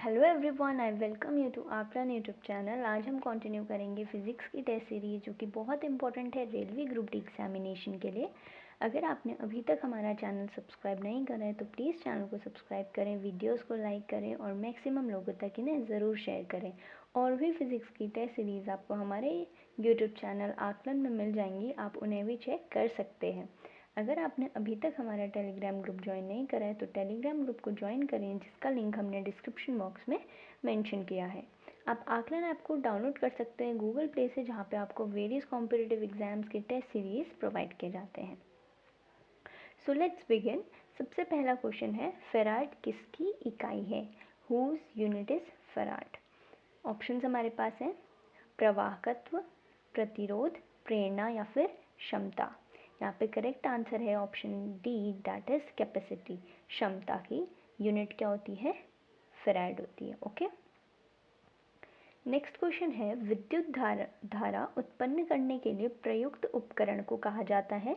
Hello everyone, I welcome you to Aakalan YouTube channel. आज हम continue करेंगे फिज़िक्स की टेस्ट सीरीज़ जो कि बहुत इंपॉर्टेंट है रेलवे ग्रुप डी एग्जामिनेशन के लिए। अगर आपने अभी तक हमारा चैनल सब्सक्राइब नहीं करा है तो प्लीज़ चैनल को सब्सक्राइब करें, वीडियोस को लाइक करें और मैक्सिमम लोगों तक इन्हें ज़रूर शेयर करें। और भी फिज़िक्स की टेस्ट सीरीज़ आपको हमारे यूट्यूब चैनल आकलन में मिल जाएंगी, आप उन्हें भी चेक कर सकते हैं। अगर आपने अभी तक हमारा टेलीग्राम ग्रुप ज्वाइन नहीं करा है तो टेलीग्राम ग्रुप को ज्वाइन करें, जिसका लिंक हमने डिस्क्रिप्शन बॉक्स में मेंशन किया है। आप आकलन ऐप को डाउनलोड कर सकते हैं गूगल प्ले से, जहां पे आपको वेरियस कॉम्पिटिटिव एग्जाम्स के टेस्ट सीरीज प्रोवाइड किए जाते हैं। So let's begin. सबसे पहला क्वेश्चन है, फेराड किसकी इकाई है? Whose unit is farad? Options हमारे पास हैं प्रवाहकत्व, प्रतिरोध, प्रेरणा या फिर क्षमता। यहाँ पे करेक्ट आंसर है option D, that is capacity. क्षमता की यूनिट क्या होती है? फेराड होती है। ओके, नेक्स्ट क्वेश्चन है, विद्युत धारा उत्पन्न करने के लिए प्रयुक्त उपकरण को कहा जाता है?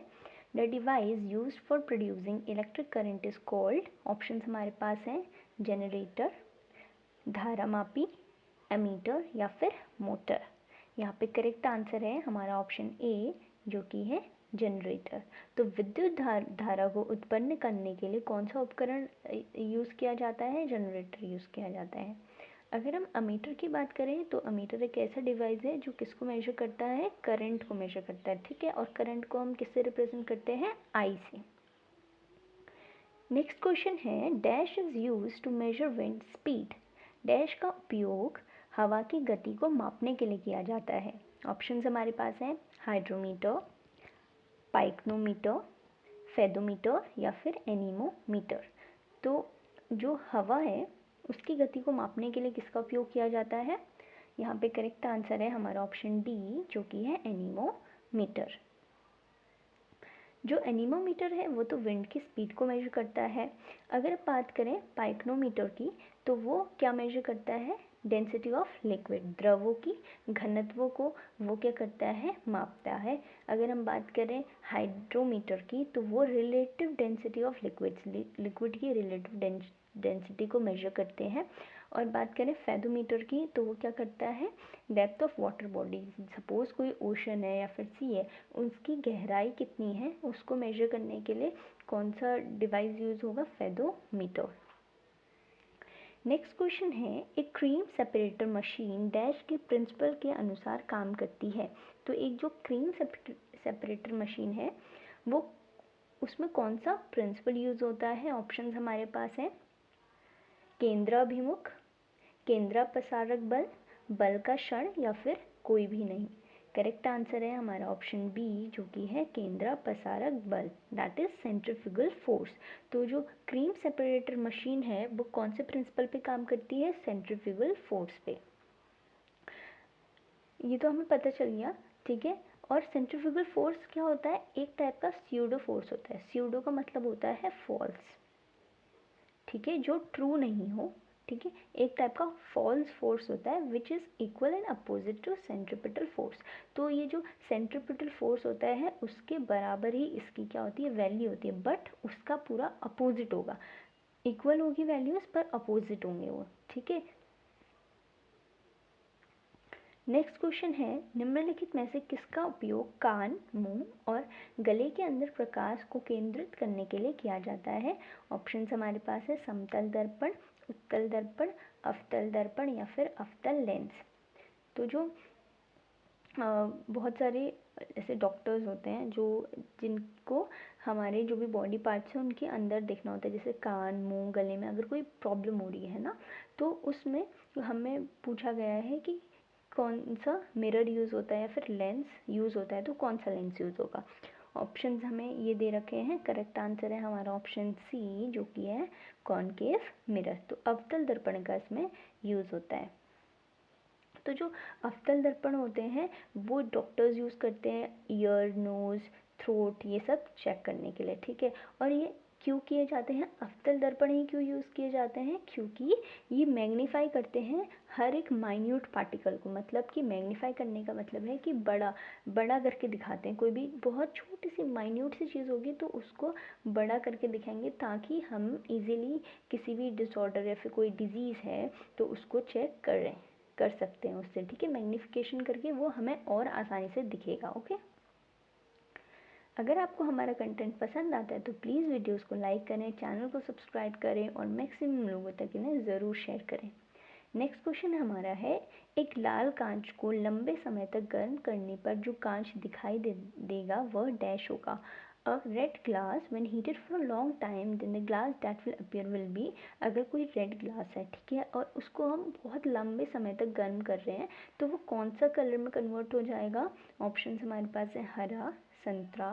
The device used for producing electric current is called. Options हमारे पास हैं जनरेटर, धारामापी, एमीटर या फिर मोटर। यहाँ पे करेक्ट आंसर है हमारा ऑप्शन ए, जो कि है जनरेटर। तो विद्युत धारा को उत्पन्न करने के लिए कौन सा उपकरण यूज़ किया जाता है? जनरेटर यूज़ किया जाता है। अगर हम अमीटर की बात करें तो अमीटर एक ऐसा डिवाइस है जो किसको मेजर करता है? करंट को मेजर करता है, ठीक है। और करंट को हम किससे रिप्रेजेंट करते हैं? आई से। नेक्स्ट क्वेश्चन है, dash is use to measure wind speed. Dash का उपयोग हवा की गति को मापने के लिए किया जाता है। ऑप्शंस हमारे पास हैं हाइड्रोमीटर, पाइक्नोमीटर, फेदोमीटर या फिर एनीमोमीटर। तो जो हवा है उसकी गति को मापने के लिए किसका उपयोग किया जाता है? यहाँ पे करेक्ट आंसर है हमारा ऑप्शन डी, जो कि है एनीमोमीटर। जो एनीमोमीटर है वो तो विंड की स्पीड को मेजर करता है। अगर बात करें पाइक्नोमीटर की तो वो क्या मेजर करता है? डेंसिटी ऑफ लिक्विड, द्रवों की घनत्व को वो क्या करता है? मापता है। अगर हम बात करें हाइड्रोमीटर की तो वो रिलेटिव डेंसिटी ऑफ लिक्विड की रिलेटिव डेंसिटी को मेजर करते हैं। और बात करें फेदोमीटर की तो वो क्या करता है? Depth of water body, suppose कोई ओशन है या फिर सी है, उसकी गहराई कितनी है उसको मेजर करने के लिए कौन सा डिवाइस यूज होगा? फेदोमीटर। नेक्स्ट क्वेश्चन है, एक क्रीम सेपरेटर मशीन डैश के प्रिंसिपल के अनुसार काम करती है। तो एक जो क्रीम सेपरेटर मशीन है वो उसमें कौन सा प्रिंसिपल यूज होता है? ऑप्शंस हमारे पास हैं केंद्राभिमुख, केंद्रापसारक बल, बल का क्षण या फिर कोई भी नहीं। करेक्ट आंसर है हमारा ऑप्शन बी, जो कि है केंद्रापसारक बल, दैट इज सेंट्रीफ्यूगल फोर्स। तो जो क्रीम सेपरेटर मशीन है वो कौन से प्रिंसिपल पे काम करती है? सेंट्रीफ्यूगल फोर्स पे। ये तो हमें पता चल गया, ठीक है। और सेंट्रीफ्यूगल फोर्स क्या होता है? एक टाइप का स्यूडो फोर्स होता है। स्यूडो का मतलब होता है फॉल्स, ठीक है, जो ट्रू नहीं हो, ठीक है। एक टाइप का फॉल्स फोर्स होता है which is equal and opposite to centripetal force. तो ये जो सेंट्रीपिटल फोर्स होता है उसके बराबर ही इसकी क्या होती है? वैल्यू होती है, बट उसका पूरा अपोजिट होगा। इक्वल होगी वैल्यूज पर अपोजिट होंगे वो, ठीक है। नेक्स्ट क्वेश्चन है, निम्नलिखित में से किसका उपयोग कान, मुंह और गले के अंदर प्रकाश को केंद्रित करने के लिए किया जाता है? ऑप्शंस हमारे पास है समतल दर्पण, उत्तल दर्पण, अवतल दर्पण या फिर अवतल लेंस। तो जो बहुत सारे ऐसे डॉक्टर्स होते हैं जो जिनको हमारे जो भी बॉडी पार्ट्स हैं उनके अंदर देखना होता है, जैसे कान, मुंह, गले में अगर कोई प्रॉब्लम हो रही है ना, तो उसमें हमें पूछा गया है कि कौन सा मिरर यूज़ होता है या फिर लेंस यूज़ होता है, तो कौन सा लेंस यूज़ होगा। ऑप्शंस हमें ये दे रखे हैं, करेक्ट आंसर है हमारा ऑप्शन सी, जो कि है कॉनकेव मिरर। तो अवतल दर्पण का इसमें यूज़ होता है। तो जो अवतल दर्पण होते हैं वो डॉक्टर्स यूज़ करते हैं ईयर, नोज़, थ्रोट ये सब चेक करने के लिए, ठीक है। और ये क्यों किए जाते हैं, अवतल दर्पण ही क्यों यूज़ किए जाते हैं, क्योंकि ये मैग्नीफाई करते हैं हर एक माइन्यूट पार्टिकल को। मतलब कि मैग्नीफाई करने का मतलब है कि बड़ा बड़ा करके दिखाते हैं। कोई भी बहुत छोटी सी माइन्यूट सी चीज़ होगी तो उसको बड़ा करके दिखाएंगे, ताकि हम इजीली किसी भी डिसऑर्डर या फिर कोई डिजीज़ है तो उसको चेक कर सकते हैं उससे, ठीक है। मैग्नीफिकेशन करके वो हमें और आसानी से दिखेगा। ओके, अगर आपको हमारा कंटेंट पसंद आता है तो प्लीज़ वीडियोस को लाइक करें, चैनल को सब्सक्राइब करें और मैक्सिमम लोगों तक इन्हें ज़रूर शेयर करें। नेक्स्ट क्वेश्चन हमारा है, एक लाल कांच को लंबे समय तक गर्म करने पर जो कांच दिखाई देगा वह डैश होगा। A red glass when heated for a long time then the glass that will appear will be. अगर कोई रेड ग्लास है, ठीक है, और उसको हम बहुत लंबे समय तक गर्म कर रहे हैं तो वो कौन सा कलर में कन्वर्ट हो जाएगा। ऑप्शन हमारे पास है हरा, संतरा,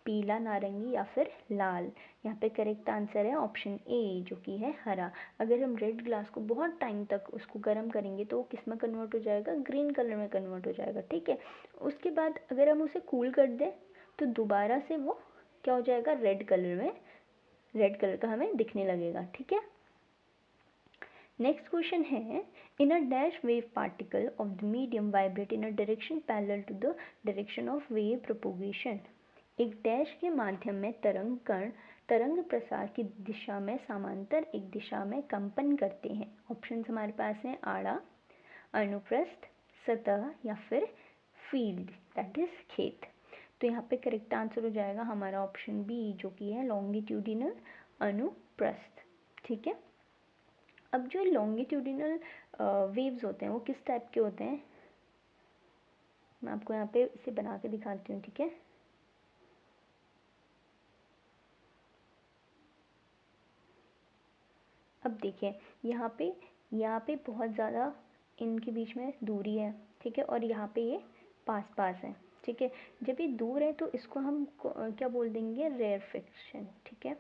पीला, नारंगी या फिर लाल। यहाँ पे करेक्ट आंसर है ऑप्शन ए जो कि है हरा। अगर हम रेड ग्लास को बहुत टाइम तक उसको गर्म करेंगे तो वो किस में कन्वर्ट हो जाएगा, ग्रीन कलर में कन्वर्ट हो जाएगा, ठीक है। उसके बाद अगर हम उसे कूल कर दें तो दोबारा से वो क्या हो जाएगा, रेड कलर में, रेड कलर का हमें दिखने लगेगा, ठीक है। नेक्स्ट क्वेश्चन है, in a dash wave particle of the medium vibrate in a direction parallel to the direction of wave propagation. एक डैश के माध्यम में तरंग कण तरंग प्रसार की दिशा में समांतर एक दिशा में कंपन करते हैं। ऑप्शन हमारे पास हैं आड़ा, अनुप्रस्थ, सतह या फिर फील्ड दैट इज खेत। तो यहाँ पे करेक्ट आंसर हो जाएगा हमारा ऑप्शन बी जो कि है लॉन्गिट्यूडिनल, अनुप्रस्थ, ठीक है। अब जो लॉन्गिट्यूडिनल वेव्स होते हैं वो किस टाइप के होते हैं, मैं आपको यहाँ पे इसे बना के दिखाती हूँ, ठीक है। अब देखिए यहाँ पे बहुत ज़्यादा इनके बीच में दूरी है, ठीक है, और यहाँ पे ये पास पास है, ठीक है। जब ये दूर है तो इसको हम क्या बोल देंगे, रेयरफिक्शन, ठीक है।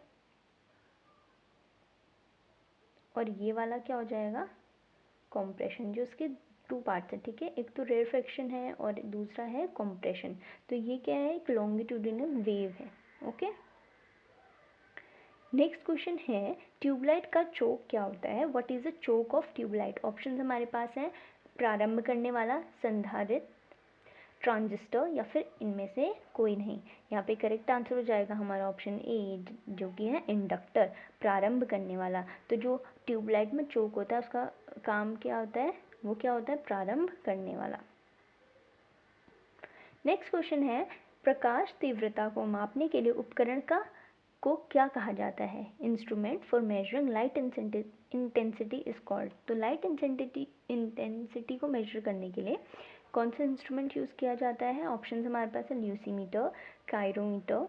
और ये वाला क्या हो जाएगा, कॉम्प्रेशन। जो इसके टू पार्ट्स हैं, ठीक है, एक तो रेयरफिक्शन है और दूसरा है कॉम्प्रेशन। तो ये क्या है, एक लॉन्गिट्यूडिनल वेव है। ओके, नेक्स्ट क्वेश्चन है, ट्यूबलाइट का चोक क्या होता है, what is the choke of tube light. Option हमारे पास हैं प्रारंभ करने वाला, संधारित्र, ट्रांजिस्टर या फिर इनमें से कोई नहीं। यहाँ पे करेक्ट आंसर हो जाएगा हमारा ऑप्शन ए जो कि है इंडक्टर, प्रारंभ करने वाला। तो जो ट्यूबलाइट में चोक होता है उसका काम क्या होता है, वो क्या होता है, प्रारंभ करने वाला। नेक्स्ट क्वेश्चन है, प्रकाश तीव्रता को मापने के लिए उपकरण को क्या कहा जाता है। Instrument for measuring light intensity is called. तो लाइट इंटेंसिटी को मेजर करने के लिए कौन सा इंस्ट्रूमेंट यूज़ किया जाता है। ऑप्शन हमारे पास है ल्यूसीमीटर, कायरोमीटर,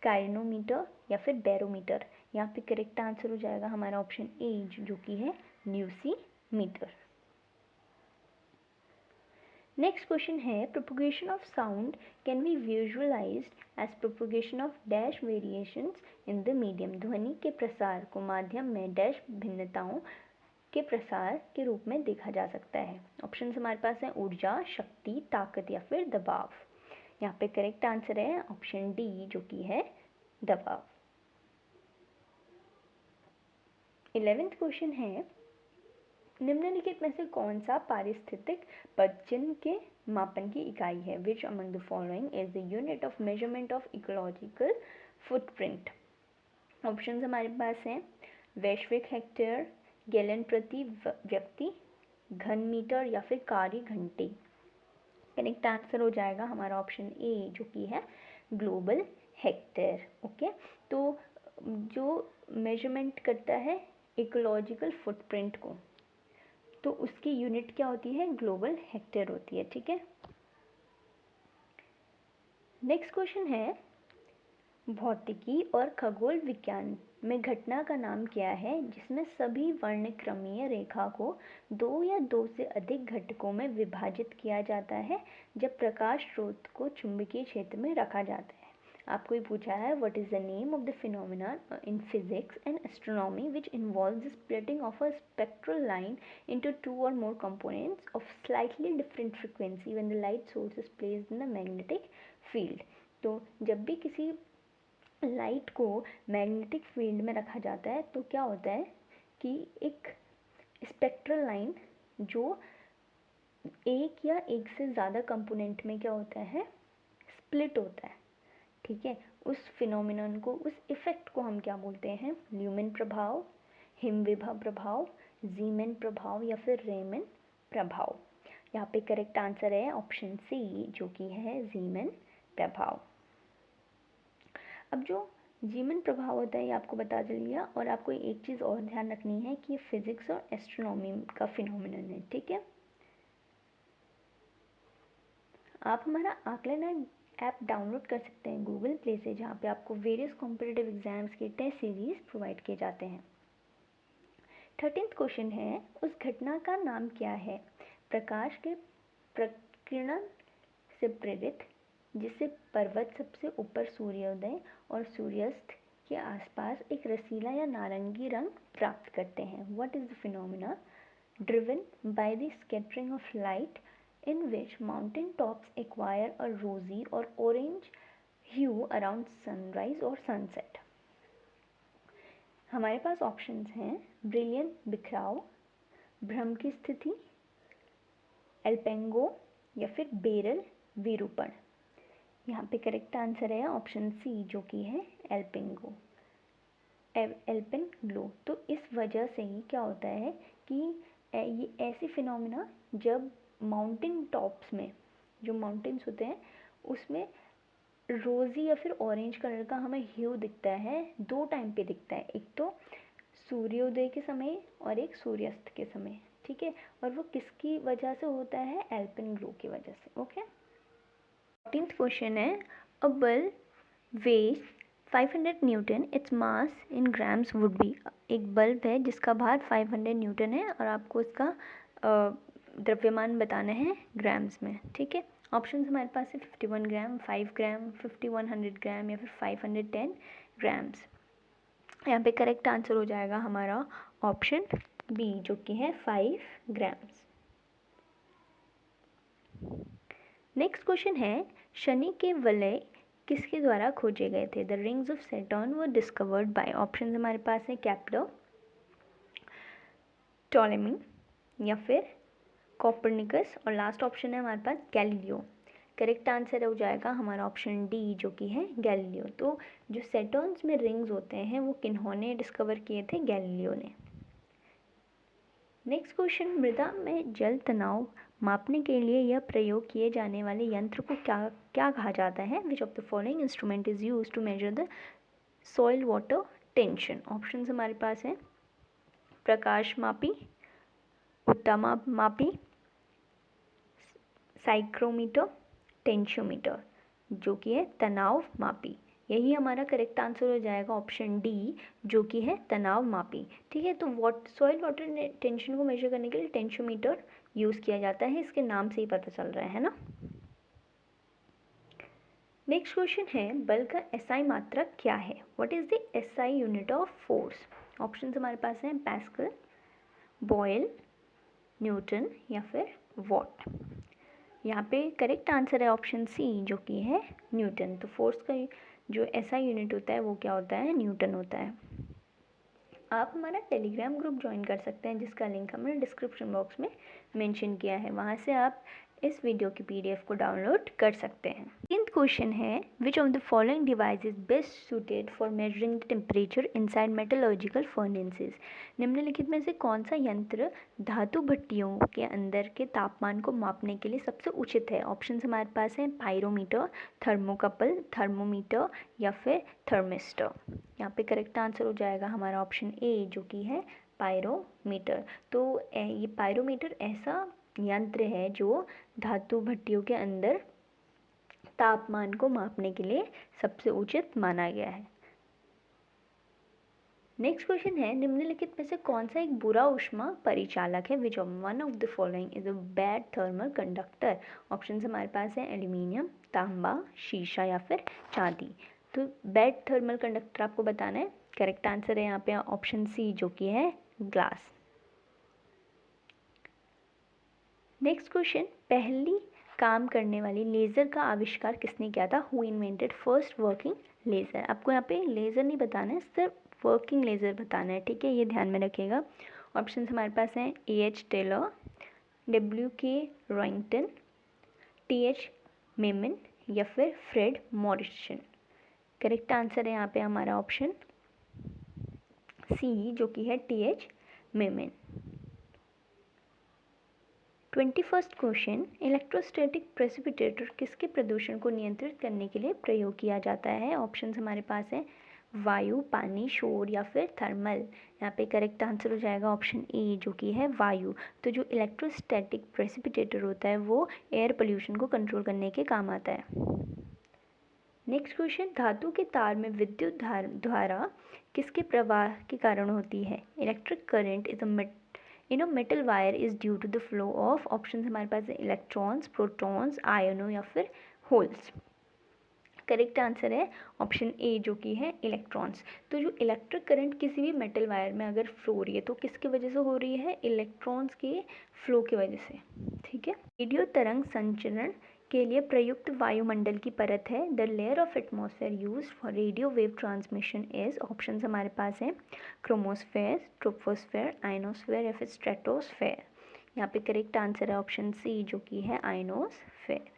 काइनोमीटर या फिर बैरोमीटर। यहाँ पे करेक्ट आंसर हो जाएगा हमारा ऑप्शन ए जो कि है ल्यूसीमीटर। नेक्स्ट क्वेश्चन है, propagation of sound can be visualised as propagation of dash variations in the medium. ध्वनि के प्रसार को माध्यम में डैश भिन्नताओं के प्रसार के रूप में देखा जा सकता है। ऑप्शन हमारे पास है ऊर्जा, शक्ति, ताकत या फिर दबाव। यहाँ पे करेक्ट आंसर है ऑप्शन डी जो कि है दबाव। 11th क्वेश्चन है, निम्नलिखित में से कौन सा पारिस्थितिक पदचिह्न के मापन की इकाई है। Which among the following is the unit of measurement of ecological footprint. Option हमारे पास हैं वैश्विक हेक्टेयर, गैलन प्रति व्यक्ति, घन मीटर या फिर कार्य घंटे। करेक्ट आंसर हो जाएगा हमारा ऑप्शन ए जो कि है ग्लोबल हेक्टेयर। ओके, तो जो मेजरमेंट करता है इकोलॉजिकल फुटप्रिंट को तो उसकी यूनिट क्या होती है, ग्लोबल हेक्टेयर होती है, ठीक है। नेक्स्ट क्वेश्चन है, भौतिकी और खगोल विज्ञान में घटना का नाम क्या है जिसमें सभी वर्णक्रमीय रेखा को दो या दो से अधिक घटकों में विभाजित किया जाता है जब प्रकाश स्रोत को चुंबकीय क्षेत्र में रखा जाता है। आपको ये पूछा है what is the name of the phenomena in physics and astronomy which involves the splitting of a spectral line into two or more components of slightly different frequency when the light source is placed in the magnetic field. तो जब भी किसी light को magnetic field में रखा जाता है तो क्या होता है कि एक स्पेक्ट्रल लाइन जो एक या एक से ज़्यादा कंपोनेंट में क्या होता है, स्प्लिट होता है, ठीक है। उस फिनोमिनन को, उस इफ़ेक्ट को हम क्या बोलते हैं, ल्यूमेन प्रभाव, हिमविभा प्रभाव, जीमेन प्रभाव या फिर रेमन प्रभाव। यहाँ पे करेक्ट आंसर है ऑप्शन सी जो कि है जीमेन प्रभाव। अब जो जीमेन प्रभाव होता है ये आपको बता दिया, और आपको एक चीज़ और ध्यान रखनी है कि ये फिजिक्स और एस्ट्रोनॉमी का फिनोमिनन है, ठीक है। आप हमारा आकलन ऐप डाउनलोड कर सकते हैं गूगल प्ले से, जहाँ पे आपको वेरियस कॉम्पिटिटिव एग्जाम्स के टेस्ट सीरीज प्रोवाइड किए जाते हैं। 13th क्वेश्चन है, उस घटना का नाम क्या है प्रकाश के प्रकीर्णन से प्रेरित जिससे पर्वत सबसे ऊपर सूर्योदय और सूर्यास्त के आसपास एक रसीला या नारंगी रंग प्राप्त करते हैं। What is the phenomena driven by the scattering of light in which mountain tops acquire a rosy or orange hue around sunrise or sunset। हमारे पास ऑप्शंस हैं ब्रिलियंट बिखराव, भ्रम की स्थिति, एल्पेंगो या फिर बेरल विरूपण। यहाँ पे करेक्ट आंसर है ऑप्शन सी जो कि है एल्पेंगो, एल्पेन ग्लो। तो इस वजह से ही क्या होता है कि ये ऐसी फिनोमिना जब माउंटेन टॉप्स में, जो माउंटेन्स होते हैं उसमें रोज़ी या फिर ऑरेंज कलर का हमें ह्यू दिखता है, दो टाइम पे दिखता है, एक तो सूर्योदय के समय और एक सूर्यास्त के समय, ठीक है। और वो किसकी वजह से होता है, एल्पेन ग्लो की वजह से, ओके। 14th क्वेश्चन है, a bulb weighs 500 newton, its mass in grams would be. एक बल्ब है जिसका भार 500 न्यूटन है और आपको इसका द्रव्यमान बताना है ग्राम्स में, ठीक है। ऑप्शन हमारे पास है 51 ग्राम, 5 ग्राम, 5100 ग्राम या फिर 510 ग्राम्स। यहाँ पे करेक्ट आंसर हो जाएगा हमारा ऑप्शन बी जो कि है 5 ग्राम्स। नेक्स्ट क्वेश्चन है, शनि के वलय किसके द्वारा खोजे गए थे। The rings of Saturn were discovered by. Option हमारे पास है केप्लर, टॉलेमी या फिर कोपरनिकस, और लास्ट ऑप्शन है हमारे पास गैलीलियो। करेक्ट आंसर हो जाएगा हमारा ऑप्शन डी जो कि है गैलीलियो। तो जो सैटर्न्स में रिंग्स होते हैं वो किन्होंने डिस्कवर किए थे, गैलीलियो ने। नेक्स्ट क्वेश्चन, मृदा में जल तनाव मापने के लिए यह प्रयोग किए जाने वाले यंत्र को क्या कहा जाता है। Which of the following instrument is use to measure the soil water tension. Option हमारे पास है प्रकाश मापी, उत्तमा मापी, साइक्रोमीटर, टेंशियोमीटर, जो कि है तनाव मापी। यही हमारा करेक्ट आंसर हो जाएगा ऑप्शन डी जो कि है तनाव मापी, ठीक है। तो सॉइल वाटर टेंशन को मेजर करने के लिए टेंशियोमीटर यूज़ किया जाता है, इसके नाम से ही पता चल रहा है ना। नेक्स्ट क्वेश्चन है, बल का एसआई मात्रक क्या है। What is the SI unit of force. Option हमारे पास हैं पास्कल, बॉयल, न्यूटन या फिर वॉट। यहाँ पे करेक्ट आंसर है ऑप्शन सी जो कि है न्यूटन। तो फोर्स का जो एसआई यूनिट होता है वो क्या होता है, न्यूटन होता है। आप हमारा टेलीग्राम ग्रुप ज्वाइन कर सकते हैं जिसका लिंक हमने डिस्क्रिप्शन बॉक्स में मेंशन किया है, वहाँ से आप इस वीडियो की पीडीएफ को डाउनलोड कर सकते हैं। 10th क्वेश्चन है, which of the following device is best suited for measuring the temperature inside metallurgical furnaces. निम्नलिखित में से कौन सा यंत्र धातु भट्टियों के अंदर के तापमान को मापने के लिए सबसे उचित है। ऑप्शन हमारे पास हैं पायरोमीटर, थर्मोकपल, थर्मोमीटर या फिर थर्मिस्टर। यहाँ पे करेक्ट आंसर हो जाएगा हमारा ऑप्शन ए जो कि है पायरोमीटर। तो ये पायरोमीटर ऐसा यंत्र है जो धातु भट्टियों के अंदर तापमान को मापने के लिए सबसे उचित माना गया है। नेक्स्ट क्वेश्चन है, निम्नलिखित में से कौन सा एक बुरा ऊष्मा परिचालक है। Which of one of the following is a bad thermal conductor. Option हमारे पास है एल्यूमिनियम, तांबा, शीशा या फिर चांदी। तो बैड थर्मल कंडक्टर आपको बताना है। करेक्ट आंसर है यहाँ पे ऑप्शन सी जो कि है ग्लास। नेक्स्ट क्वेश्चन, पहली काम करने वाली लेज़र का आविष्कार किसने किया था? Who invented first working laser? आपको यहाँ पे लेज़र नहीं बताना है, सिर्फ वर्किंग लेज़र बताना है, ठीक है, ये ध्यान में रखिएगा। ऑप्शन हमारे पास हैं A.H. Taylor, W.K. रॉइंगटन, T.H. Memon या फिर फ्रेड मॉरिसन। करेक्ट आंसर है यहाँ पे हमारा ऑप्शन सी, जो कि है T.H. Memon. 21st question, electrostatic precipitator किसके प्रदूषण को नियंत्रित करने के लिए प्रयोग किया जाता है? ऑप्शन हमारे पास है वायु, पानी, शोर या फिर थर्मल। यहाँ पे करेक्ट आंसर हो जाएगा ऑप्शन ए, जो कि है वायु। तो जो इलेक्ट्रोस्टैटिक प्रेसिपिटेटर होता है वो एयर पोल्यूशन को कंट्रोल करने के काम आता है। नेक्स्ट क्वेश्चन, धातु के तार में विद्युत धारा किसके प्रवाह के कारण होती है? Electric current is a metal wire is due to the flow of, option हमारे पास है इलेक्ट्रॉन्स, प्रोटॉन्स, आयनों या फिर होल्स। करेक्ट आंसर है ऑप्शन ए, जो कि है इलेक्ट्रॉन्स। तो जो इलेक्ट्रिक करंट किसी भी मेटल वायर में अगर फ्लो हो रही है तो किसकी वजह से हो रही है? इलेक्ट्रॉन्स के फ्लो की वजह से, ठीक है। रेडियो तरंग संचरण के लिए प्रयुक्त वायुमंडल की परत है, the layer of atmosphere used for radio wave transmission is, option हमारे पास हैं क्रोमोस्फेयर, ट्रोपोस्फेयर, आयनोस्फेयर या फिर स्ट्रेटोस्फेयर। यहाँ पे करेक्ट आंसर है ऑप्शन सी, जो कि है आयनोस्फेयर।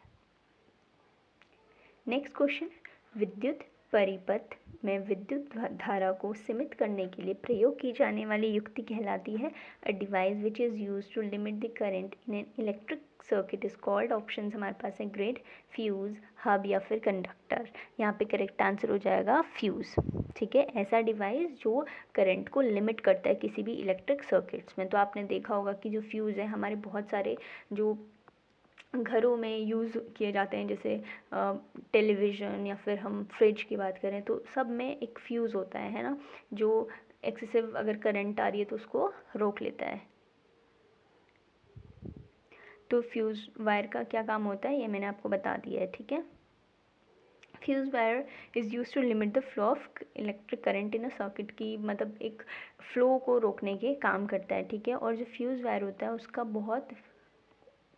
नेक्स्ट क्वेश्चन, विद्युत परिपथ में विद्युत धारा को सीमित करने के लिए प्रयोग की जाने वाली युक्ति कहलाती है a device which is use to limit the current in an electric circuit is called, option हमारे पास है ग्रिड, फ्यूज़, हब या फिर कंडक्टर। यहाँ पे करेक्ट आंसर हो जाएगा फ्यूज़, ठीक है। ऐसा डिवाइस जो करंट को लिमिट करता है किसी भी इलेक्ट्रिक सर्किट्स में। तो आपने देखा होगा कि जो फ्यूज़ है हमारे बहुत सारे जो घरों में यूज़ किए जाते हैं, जैसे टेलीविज़न या फिर हम फ्रिज की बात करें तो सब में एक फ्यूज़ होता है ना, जो एक्सेसिव अगर करंट आ रही है तो उसको रोक लेता है। तो फ्यूज़ वायर का क्या काम होता है ये मैंने आपको बता दिया है, ठीक है। Fuse wire is use to limit the flow of electric current in a circuit की, मतलब एक फ़्लो को रोकने के काम करता है, ठीक है। और जो फ्यूज़ वायर होता है उसका बहुत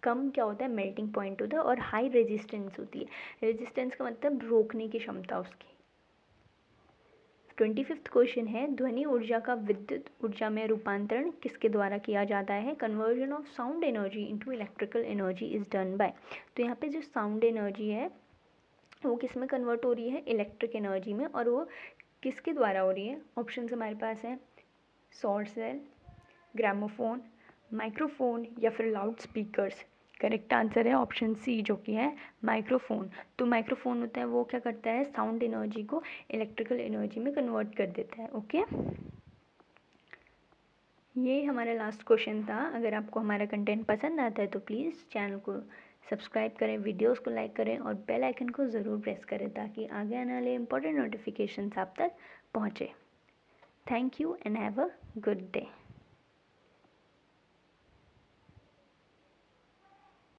कम क्या होता है, मेल्टिंग पॉइंट होता है और हाई रेजिस्टेंस होती है। रेजिस्टेंस का मतलब रोकने की क्षमता उसकी। 25th क्वेश्चन है, ध्वनि ऊर्जा का विद्युत ऊर्जा में रूपांतरण किसके द्वारा किया जाता है? Conversion of sound energy into electrical energy is done by. तो यहाँ पे जो साउंड एनर्जी है वो किस में कन्वर्ट हो रही है? इलेक्ट्रिक एनर्जी में। और वो किसके द्वारा हो रही है? ऑप्शन हमारे पास हैं सौर सेल, ग्रामोफोन, माइक्रोफोन या फिर लाउड स्पीकर्स। करेक्ट आंसर है ऑप्शन सी, जो कि है माइक्रोफोन। तो माइक्रोफोन होता है वो क्या करता है? साउंड एनर्जी को इलेक्ट्रिकल एनर्जी में कन्वर्ट कर देता है, ओके। ये हमारा लास्ट क्वेश्चन था। अगर आपको हमारा कंटेंट पसंद आता है तो प्लीज़ चैनल को सब्सक्राइब करें, वीडियोस को लाइक करें और बेल आइकन को ज़रूर प्रेस करें ताकि आगे आने वाले इंपॉर्टेंट नोटिफिकेशंस आप तक पहुँचे। Thank you and have a good day.